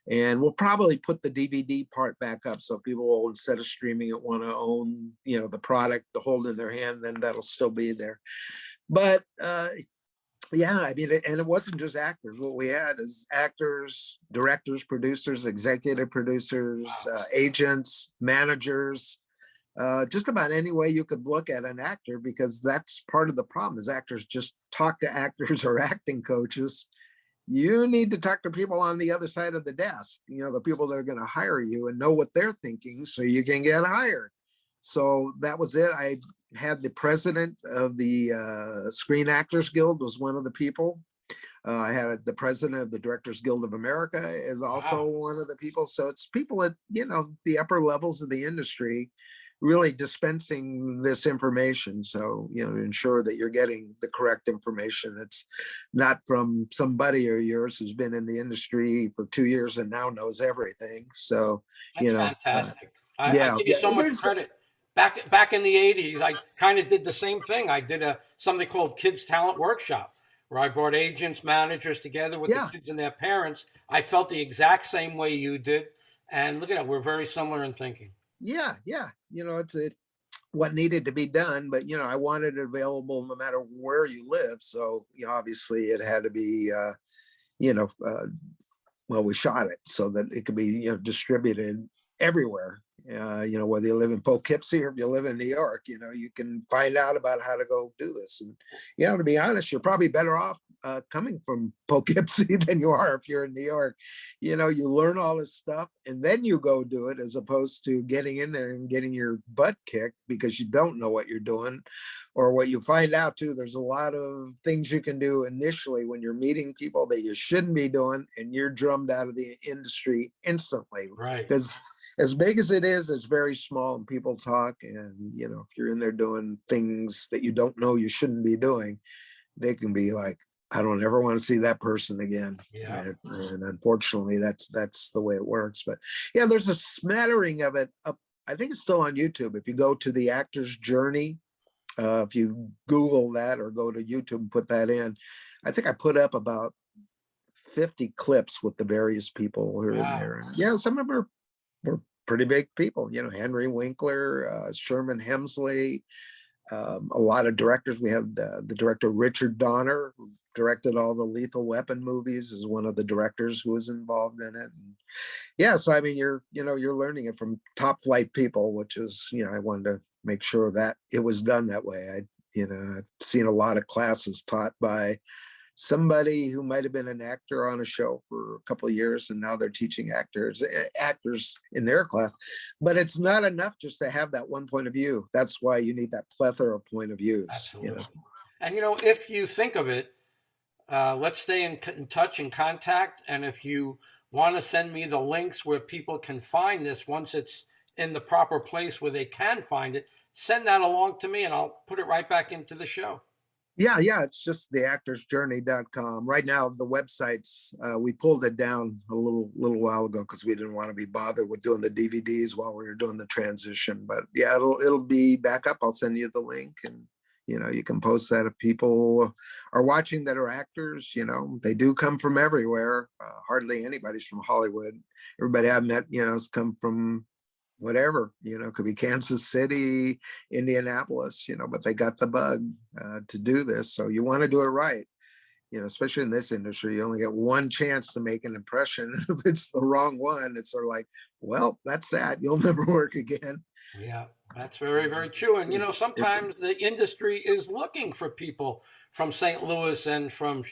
And we'll probably put the DVD part back up, so people will, instead of streaming it, want to own, the product to hold in their hand, then that'll still be there. But yeah, I mean, and it wasn't just actors. What we had is actors, directors, producers, executive producers, agents, managers, just about any way you could look at an actor, because that's part of the problem is actors just talk to actors or acting coaches. You need to talk to people on the other side of the desk, the people that are going to hire you, and know what they're thinking so you can get hired. So that was it. I had the president of the Screen Actors Guild was one of the people. I had the president of the Directors Guild of America is also one of the people. So it's people at, the upper levels of the industry really dispensing this information. So, you know, to ensure that you're getting the correct information. It's not from somebody of yours who's been in the industry for 2 years and now knows everything. So, That's you know, fantastic. I yeah, give you yeah, so much there's, credit. Back in the 80s, I kind of did the same thing. I did something called Kids Talent Workshop, where I brought agents, managers together with the yeah, kids and their parents. I felt the exact same way you did. And look at that, we're very similar in thinking. yeah, yeah. You know, it's what needed to be done, but you know, I wanted it available no matter where you live. So, you know, obviously it had to be, you know, well, we shot it so that it could be, you know, distributed everywhere. You know, whether you live in Poughkeepsie or if you live in New York, you know, you can find out about how to go do this. And, you know, to be honest, you're probably better off coming from Poughkeepsie than you are if you're in New York. You know, you learn all this stuff and then you go do it, as opposed to getting in there and getting your butt kicked because you don't know what you're doing. Or what you find out too, there's a lot of things you can do initially when you're meeting people that you shouldn't be doing, and you're drummed out of the industry instantly. Right. Because as big as it is, it's very small and people talk. And, you know, if you're in there doing things that you don't know you shouldn't be doing, they can be like, I don't ever want to see that person again. Yeah. And unfortunately, that's the way it works. But yeah, there's a smattering of it up. I think it's still on YouTube. If you go to the actor's journey, if you Google that or go to YouTube and put that in, I think I put up about 50 clips with the various people who are in Wow. there. And yeah, some of them were pretty big people, you know, Henry Winkler, Sherman Hemsley, a lot of directors. We had the director Richard Donner, who directed all the Lethal Weapon movies, is one of the directors who was involved in it. And yeah, so I mean, you're learning it from top flight people, which is, you know, I wanted to make sure that it was done that way. I've seen a lot of classes taught by somebody who might have been an actor on a show for a couple of years, and now they're teaching actors in their class. But it's not enough just to have that one point of view. That's why you need that plethora of point of views, you know. Absolutely. And you know, if you think of it, let's stay in touch and contact. And if you want to send me the links where people can find this once it's in the proper place where they can find it, send that along to me and I'll put it right back into the show. Yeah, it's just theactorsjourney.com. Right now, the websites, we pulled it down a little while ago because we didn't want to be bothered with doing the DVDs while we were doing the transition. But yeah, it'll be back up. I'll send you the link, and you know, you can post that if people are watching that are actors. You know, they do come from everywhere. Hardly anybody's from Hollywood. Everybody I've met, you know, has come from whatever, you know, could be Kansas City, Indianapolis, you know, but they got the bug to do this. So you want to do it right, you know, especially in this industry. You only get one chance to make an impression. If it's the wrong one, it's sort of like, well, that's sad. You'll never work again. Yeah, that's very, very true. And you know, It's sometimes the industry is looking for people from St. Louis and from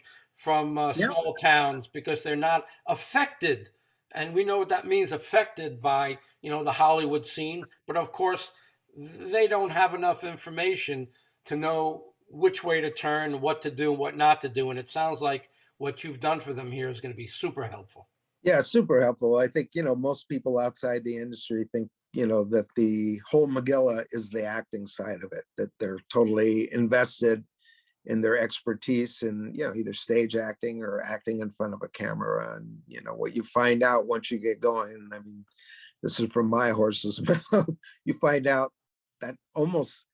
yeah, small towns because they're not affected, and we know what that means, affected by, you know, the Hollywood scene. But of course, they don't have enough information to know which way to turn, what to do, and what not to do. And it sounds like what you've done for them here is going to be super helpful. yeah, super helpful. I think, you know, most people outside the industry think, you know, that the whole Megillah is the acting side of it, that they're totally invested in their expertise in, you know, either stage acting or acting in front of a camera. And you know what you find out once you get going, I mean, this is from my horse's mouth, you find out that almost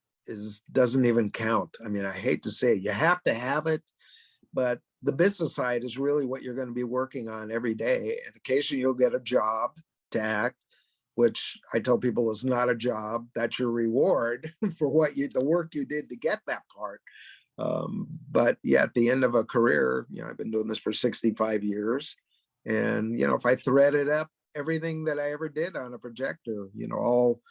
doesn't even count. I mean, I hate to say it, you have to have it, but the business side is really what you're going to be working on every day. And occasionally you'll get a job to act, which I tell people is not a job. That's your reward for the work you did to get that part. But yeah, at the end of a career, you know, I've been doing this for 65 years. And, you know, if I threaded up everything that I ever did on a projector, you know, all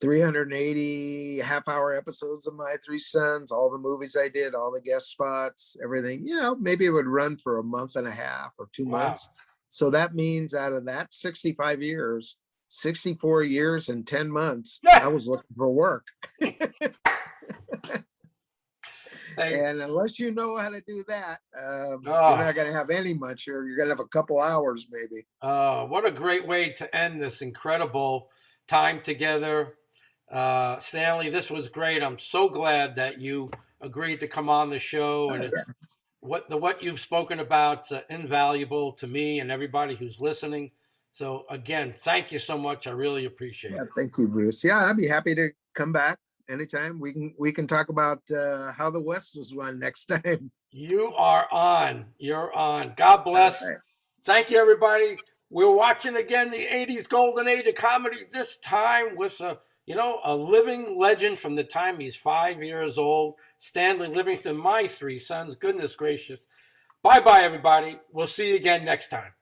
380 half-hour episodes of My Three Sons, all the movies I did, all the guest spots, everything, you know, maybe it would run for a month and a half or 2 Wow. months. So that means out of that 65 years, 64 years and 10 months, I was looking for work. Hey, And unless you know how to do that, you're oh, not going to have any much here. You're going to have a couple hours, maybe. what a great way to end this incredible time together. Stanley, this was great. I'm so glad that you agreed to come on the show, and it's what you've spoken about invaluable to me and everybody who's listening. So again, thank you so much. I really appreciate Yeah, it. thank you, Bruce. Yeah, I'd be happy to come back anytime. We can talk about how the West was run next time. You are on. You're on. God bless. All right. Thank you, everybody. We're watching again the 80s golden age of comedy, this time with a living legend from the time he's 5 years old, Stanley Livingston, my three sons. Goodness gracious. Bye-bye, everybody. We'll see you again next time.